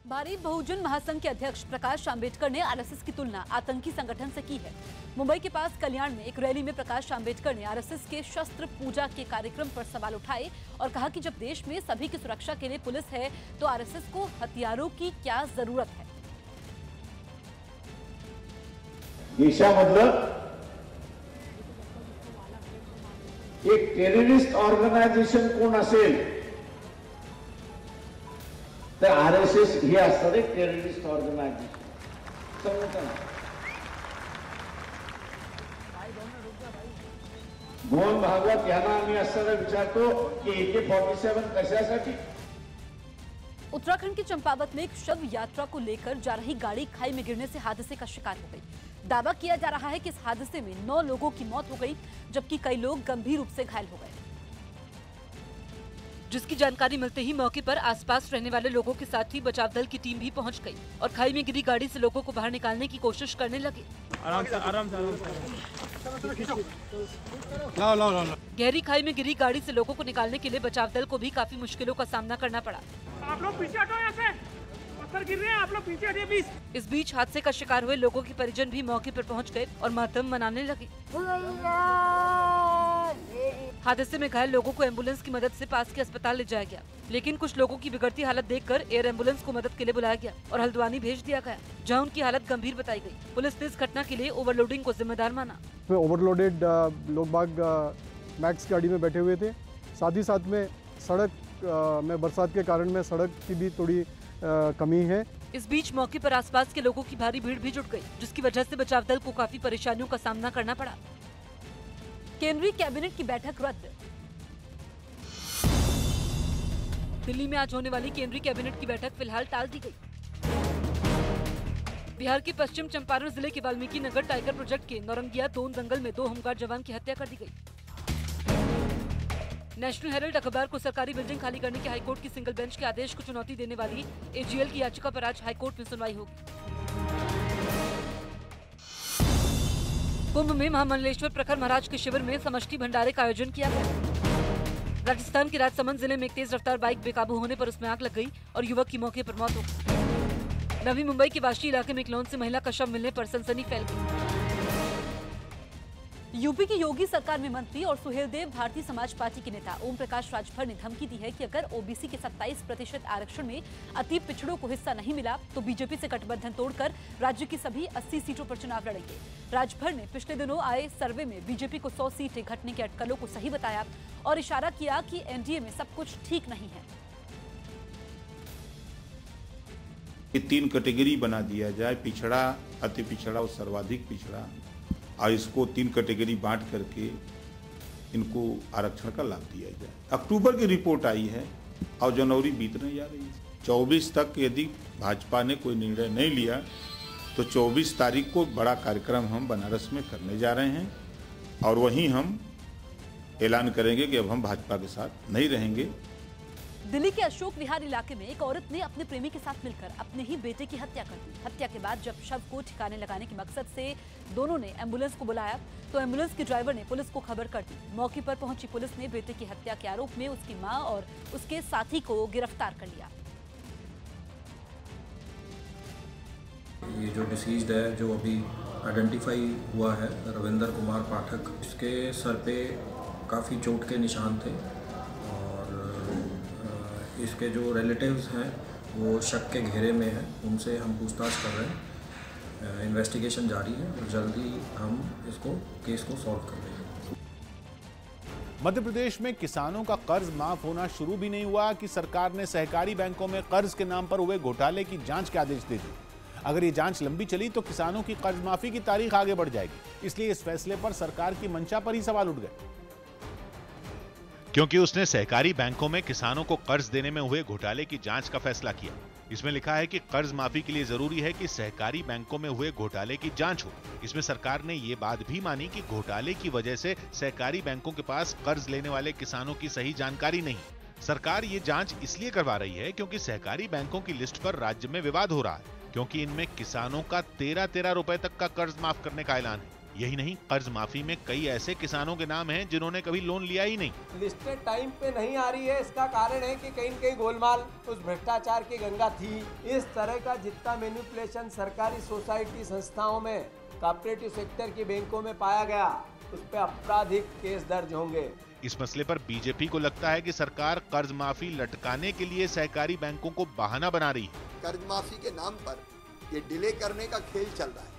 भारी बहुजन महासंघ के अध्यक्ष प्रकाश आंबेडकर ने आरएसएस की तुलना आतंकी संगठन से की है। मुंबई के पास कल्याण में एक रैली में प्रकाश आंबेडकर ने आरएसएस के शस्त्र पूजा के कार्यक्रम पर सवाल उठाए और कहा कि जब देश में सभी की सुरक्षा के लिए पुलिस है तो आरएसएस को हथियारों की क्या जरूरत है। देशामधलं एक टेररिस्ट ऑर्गनायझेशन कोण असेल तर आरएसएस हे असतात एक टेररिस्ट ऑर्गनायझेशन संघटना। मोहन भागवत यांना आम्ही असताना विचारतो की AK-47 कशासाठी। उत्तराखंड के चंपावत में एक शव यात्रा को लेकर जा रही गाड़ी खाई में गिरने से हादसे का शिकार हो गई। दावा किया जा रहा है कि इस हादसे में 9 लोगों की मौत हो गई, जबकि कई लोग गंभीर रूप से घायल हो गए। जिसकी जानकारी मिलते ही मौके पर आसपास रहने वाले लोगों के साथ ही बचाव दल की टीम भी पहुंच गई और खाई में गिरी गाड़ी से लोगों को बाहर निकालने की कोशिश करने लगे। आराम से गहरी खाई में गिरी गाड़ी से लोगों को निकालने के लिए बचाव दल को भी काफी मुश्किलों का सामना करना पड़ा। आप लोग पीछे हटो, यहाँ से पत्थर गिर रहे हैं, आप लोग पीछे हटिए प्लीज। इस बीच हादसे का शिकार हुए लोगों के परिजन भी मौके पर पहुंच गए और मातम मनाने लगे। हादसे में घायल लोगों को एम्बुलेंस की मदद से पास के अस्पताल ले जाया गया, लेकिन कुछ लोगों की बिगड़ती हालत देखकर एयर एम्बुलेंस को मदद के लिए बुलाया गया और हल्द्वानी भेज दिया गया, जहां उनकी हालत गंभीर बताई गई। पुलिस ने इस घटना के लिए ओवरलोडिंग को जिम्मेदार माना। ओवरलोडेड लोग बाग मैक्स गाड़ी में बैठे हुए थे। साथ ही साथ में सड़क में बरसात के कारण में सड़क की भी थोड़ी कमी है। इस बीच मौके पर आसपास के लोगों की भारी भीड़ भी जुट गई, जिसकी वजह से बचाव दल को काफी परेशानियों का सामना करना पड़ा। केंद्रीय कैबिनेट की बैठक रद्द। दिल्ली में आज होने वाली केंद्रीय कैबिनेट की बैठक फिलहाल टाल दी गई। बिहार के पश्चिम चंपारण जिले के वाल्मीकि नगर टाइगर प्रोजेक्ट के नौरंगिया दोन दंगल में 2 होमगार्ड जवान की हत्या कर दी गई। नेशनल हेराल्ड अखबार को सरकारी बिल्डिंग खाली करने के हाईकोर्ट की सिंगल बेंच के आदेश को चुनौती देने वाली AGL की याचिका पर आज हाईकोर्ट में सुनवाई होगी। कुंभ में महामंडलेश्वर प्रखर महाराज के शिविर में समष्टि भंडारे का आयोजन किया गया। राजस्थान के राजसमंद जिले में एक तेज रफ्तार बाइक बेकाबू होने पर उसमें आग लग गई और युवक की मौके पर मौत हो गई। नवी मुंबई के वाशी इलाके में एक लॉन से महिला का शव मिलने पर सनसनी फैल गई। यूपी की योगी सरकार में मंत्री और सुहेलदेव भारतीय समाज पार्टी के नेता ओम प्रकाश राजभर ने धमकी दी है कि अगर ओबीसी के 27% आरक्षण में अति पिछड़ों को हिस्सा नहीं मिला तो बीजेपी से गठबंधन तोड़कर राज्य की सभी 80 सीटों पर चुनाव लड़ेंगे। राजभर ने पिछले दिनों आए सर्वे में बीजेपी को 100 सीटें घटने के अटकलों को सही बताया और इशारा किया कि एनडीए में सब कुछ ठीक नहीं है। ये 3 कैटेगरी बना दिया जाए, पिछड़ा, अति पिछड़ा और सर्वाधिक पिछड़ा, और इसको 3 कैटेगरी बांट करके इनको आरक्षण का लाभ दिया जाए। अक्टूबर की रिपोर्ट आई है और जनवरी बीतने जा रही है। 24 तक यदि भाजपा ने कोई निर्णय नहीं लिया तो 24 तारीख को बड़ा कार्यक्रम हम बनारस में करने जा रहे हैं और वहीं हम ऐलान करेंगे कि अब हम भाजपा के साथ नहीं रहेंगे। दिल्ली के अशोक विहार इलाके में एक औरत ने अपने प्रेमी के साथ मिलकर अपने ही बेटे की हत्या कर दी। हत्या के बाद जब शव को ठिकाने लगाने के मकसद से दोनों ने एम्बुलेंस को बुलाया तो एम्बुलेंस के ड्राइवर ने पुलिस को खबर कर दी। मौके पर पहुंची पुलिस ने बेटे की हत्या के आरोप में उसकी मां और उसके साथी को गिरफ्तार कर लिया। ये जो डिसीज्ड है, जो अभी आइडेंटिफाई हुआ है, रविंदर कुमार पाठक, इसके सर पे काफ़ी चोट के निशान थे और इसके जो रिलेटिव्स हैं वो शक के घेरे में हैं। उनसे हम पूछताछ कर रहे हैं, इन्वेस्टिगेशन जारी है और जल्दी हम इसको केस को सॉल्व कर रहे हैं। मध्य प्रदेश में किसानों का कर्ज माफ होना शुरू भी नहीं हुआ कि सरकार ने सहकारी बैंकों में कर्ज के नाम पर हुए घोटाले की जांच के आदेश दे दिए। अगर ये जांच लंबी चली तो किसानों की कर्ज माफी की तारीख आगे बढ़ जाएगी। इसलिए इस फैसले पर सरकार की मंशा पर ही सवाल उठ गए, क्योंकि उसने सहकारी बैंकों में किसानों को कर्ज देने में हुए घोटाले की जांच का फैसला किया। इसमें लिखा है कि कर्ज माफी के लिए जरूरी है कि सहकारी बैंकों में हुए घोटाले की जांच हो। इसमें सरकार ने ये बात भी मानी कि घोटाले की वजह से सहकारी बैंकों के पास कर्ज लेने वाले किसानों की सही जानकारी नहीं। सरकार ये जांच इसलिए करवा रही है क्योंकि सहकारी बैंकों की लिस्ट पर राज्य में विवाद हो रहा है, क्योंकि इनमें किसानों का 13-13 रुपए तक का कर्ज माफ करने का ऐलान है। यही नहीं, कर्ज माफी में कई ऐसे किसानों के नाम हैं जिन्होंने कभी लोन लिया ही नहीं। लिस्टें टाइम पे नहीं आ रही है, इसका कारण है कि कहीं न कहीं गोलमाल उस भ्रष्टाचार की गंगा थी। इस तरह का जितना मैनिपुलेशन सरकारी सोसाइटी संस्थाओं में, कॉर्पोरेटिव सेक्टर की बैंकों में पाया गया, उस पर आपराधिक केस दर्ज होंगे। इस मसले पर बीजेपी को लगता है कि सरकार कर्ज माफी लटकाने के लिए सहकारी बैंकों को बहाना बना रही है। कर्ज माफी के नाम पर ये डिले करने का खेल चल रहा है।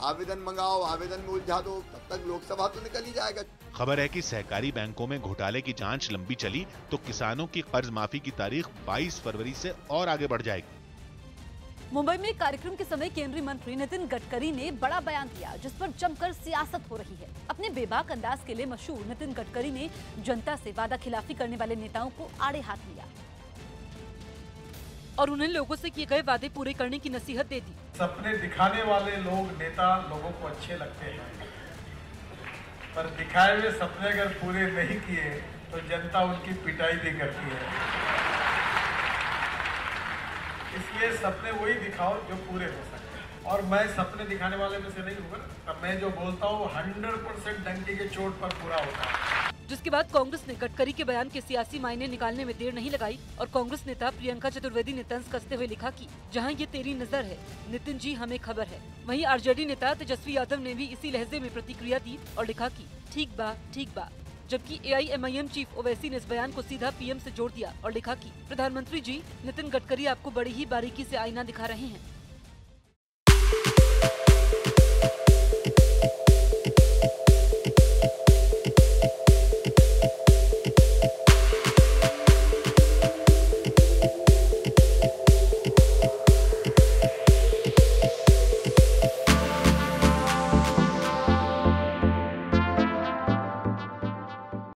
आवेदन मंगाओ, आवेदन में उलझा दो, तब तक लोकसभा तो निकल ही जाएगा। खबर है कि सहकारी बैंकों में घोटाले की जांच लंबी चली तो किसानों की कर्ज माफी की तारीख 22 फरवरी से और आगे बढ़ जाएगी। मुंबई में कार्यक्रम के समय केंद्रीय मंत्री नितिन गडकरी ने बड़ा बयान दिया, जिस पर जमकर सियासत हो रही है। अपने बेबाक अंदाज के लिए मशहूर नितिन गडकरी ने जनता से वादा खिलाफी करने वाले नेताओं को आड़े हाथ लिया और उन्हें लोगों से किए गए वादे पूरे करने की नसीहत दे दी। सपने दिखाने वाले लोग, नेता लोगों को अच्छे लगते हैं, पर दिखाए हुए सपने अगर पूरे नहीं किए तो जनता उनकी पिटाई भी करती है। इसलिए सपने वही दिखाओ जो पूरे हो सकते हैं। और मैं सपने दिखाने वाले में से नहीं हूँ। अब मैं जो बोलता हूँ 100% डंकी के चोट पर पूरा होता है। जिसके बाद कांग्रेस ने गडकरी के बयान के सियासी मायने निकालने में देर नहीं लगाई और कांग्रेस नेता प्रियंका चतुर्वेदी ने तंज कसते हुए लिखा कि जहां ये तेरी नजर है नितिन जी, हमें खबर है। वहीं आरजेडी नेता तेजस्वी यादव ने भी इसी लहजे में प्रतिक्रिया दी और लिखा कि ठीक बा। जबकि AIMIM चीफ ओवैसी ने इस बयान को सीधा PM से जोड़ दिया और लिखा कि प्रधानमंत्री जी, नितिन गडकरी आपको बड़ी ही बारीकी से आईना दिखा रहे हैं।